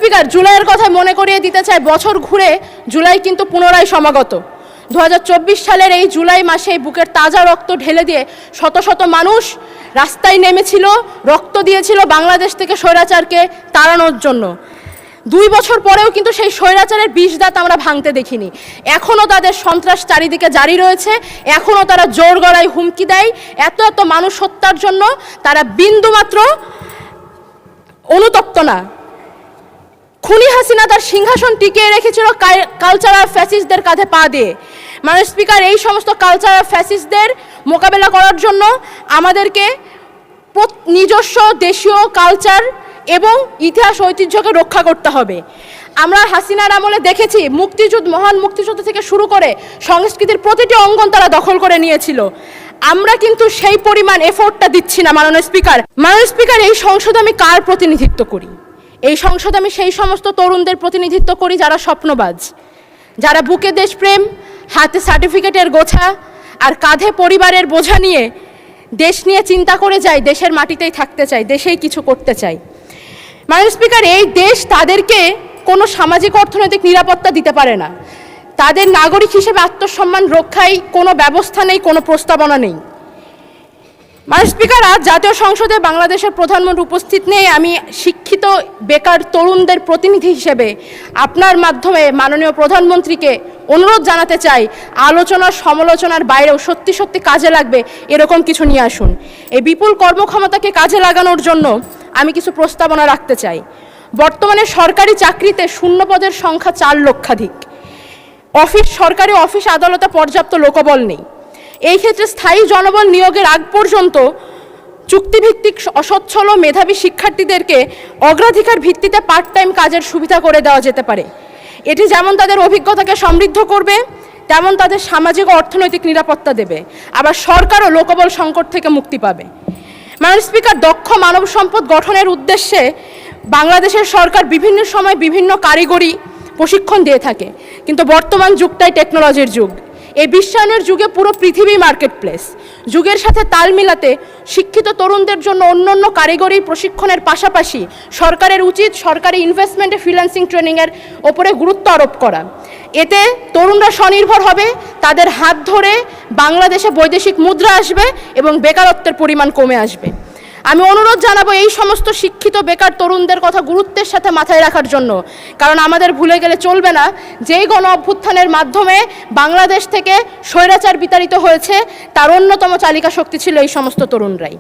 Speaker, জুলাইয়ের কথা মনে করিয়ে দিতে চাই, বছর ঘুরে জুলাই কিন্তু পুনরায় সমাগত। 2024 সালের এই জুলাই মাসে বুকের তাজা রক্ত ঢেলে দিয়ে শত শত মানুষ রাস্তায় নেমেছিল, রক্ত দিয়েছিল বাংলাদেশ থেকে স্বৈরাচারকে তাড়ানোর জন্য। 2 বছর পরেও কিন্তু সেই স্বৈরাচারের বিষ দাঁত আমরা ভাঙতে দেখিনি। এখনও তাদের সন্ত্রাস চারিদিকে জারি রয়েছে, এখনও তারা জোর গলায় হুমকি দেয়। এত এত মানুষ হত্যার জন্য তারা বিন্দুমাত্র অনুতপ্ত না। খুনি হাসিনা তার সিংহাসন টিকিয়ে রেখেছিল কালচারাল ফ্যাসিস্টদের কাঁধে পা দিয়ে। মাননীয় স্পিকার, এই সমস্ত কালচারাল ফ্যাসিস্টদের মোকাবেলা করার জন্য আমাদেরকে নিজস্ব দেশীয় কালচার এবং ইতিহাস ঐতিহ্যকে রক্ষা করতে হবে। আমরা হাসিনার আমলে দেখেছি মহান মুক্তিযুদ্ধ থেকে শুরু করে সংস্কৃতির প্রতিটি অঙ্গন তারা দখল করে নিয়েছিল। আমরা কিন্তু সেই পরিমাণ এফোর্টটা দিচ্ছি না। মাননীয় স্পিকার, এই সংসদে আমি কার প্রতিনিধিত্ব করি? এই সংসদে আমি সেই সমস্ত তরুণদের প্রতিনিধিত্ব করি যারা স্বপ্নবাজ, যারা বুকে দেশপ্রেম, হাতে সার্টিফিকেটের গোছা আর কাঁধে পরিবারের বোঝা নিয়ে দেশ নিয়ে চিন্তা করে যায়, দেশের মাটিতেই থাকতে চায়, দেশেই কিছু করতে চায়। মাননীয় স্পিকার, এই দেশ তাদেরকে কোনো সামাজিক অর্থনৈতিক নিরাপত্তা দিতে পারে না। তাদের নাগরিক হিসেবে আত্মসম্মান রক্ষায় কোনো ব্যবস্থা নেই, কোনো প্রস্তাবনা নেই। মাননীয় স্পিকার, আজ জাতীয় সংসদে বাংলাদেশের প্রধানমন্ত্রী উপস্থিত নেই। আমি শিক্ষিত বেকার তরুণদের প্রতিনিধি হিসেবে আপনার মাধ্যমে মাননীয় প্রধানমন্ত্রীকে অনুরোধ জানাতে চাই, আলোচনা সমালোচনার বাইরেও সত্যি সত্যি কাজে লাগবে এরকম কিছু নিয়ে আসুন। এই বিপুল কর্মক্ষমতাকে কাজে লাগানোর জন্য আমি কিছু প্রস্তাবনা রাখতে চাই। বর্তমানে সরকারি চাকরিতে শূন্য পদের সংখ্যা 4 লক্ষাধিক। সরকারি অফিস আদালতে পর্যাপ্ত লোকবল নেই। এই ক্ষেত্রে স্থায়ী জনবল নিয়োগের আগ পর্যন্ত চুক্তিভিত্তিক অসচ্ছল ও মেধাবী শিক্ষার্থীদেরকে অগ্রাধিকার ভিত্তিতে পার্ট টাইম কাজের সুবিধা করে দেওয়া যেতে পারে। এটি যেমন তাদের অভিজ্ঞতাকে সমৃদ্ধ করবে, তেমন তাদের সামাজিক ও অর্থনৈতিক নিরাপত্তা দেবে। আবার সরকারও লোকবল সংকট থেকে মুক্তি পাবে। মাননীয় স্পিকার, দক্ষ মানব সম্পদ গঠনের উদ্দেশ্যে বাংলাদেশের সরকার বিভিন্ন সময় বিভিন্ন কারিগরি প্রশিক্ষণ দিয়ে থাকে, কিন্তু বর্তমান যুগটাই টেকনোলজির যুগ। এই বিশ্বায়নের যুগে পুরো পৃথিবী মার্কেট প্লেস। যুগের সাথে তাল মিলাতে শিক্ষিত তরুণদের জন্য অন্যান্য কারিগরি প্রশিক্ষণের পাশাপাশি সরকারের উচিত সরকারি ইনভেস্টমেন্টে ফ্রিল্যান্সিং ট্রেনিংয়ের ওপরে গুরুত্ব আরোপ করা। এতে তরুণরা স্বনির্ভর হবে, তাদের হাত ধরে বাংলাদেশে বৈদেশিক মুদ্রা আসবে এবং বেকারত্বের পরিমাণ কমে আসবে। আমি অনুরোধ জানাবো এই সমস্ত শিক্ষিত বেকার তরুণদের কথা গুরুত্বের সাথে মাথায় রাখার জন্য, কারণ আমাদের ভুলে গেলে চলবে না যেই গণ অভ্যুত্থানের মাধ্যমে বাংলাদেশ থেকে স্বৈরাচার বিতাড়িত হয়েছে তার অন্যতম চালিকা শক্তি ছিল এই সমস্ত তরুণরাই।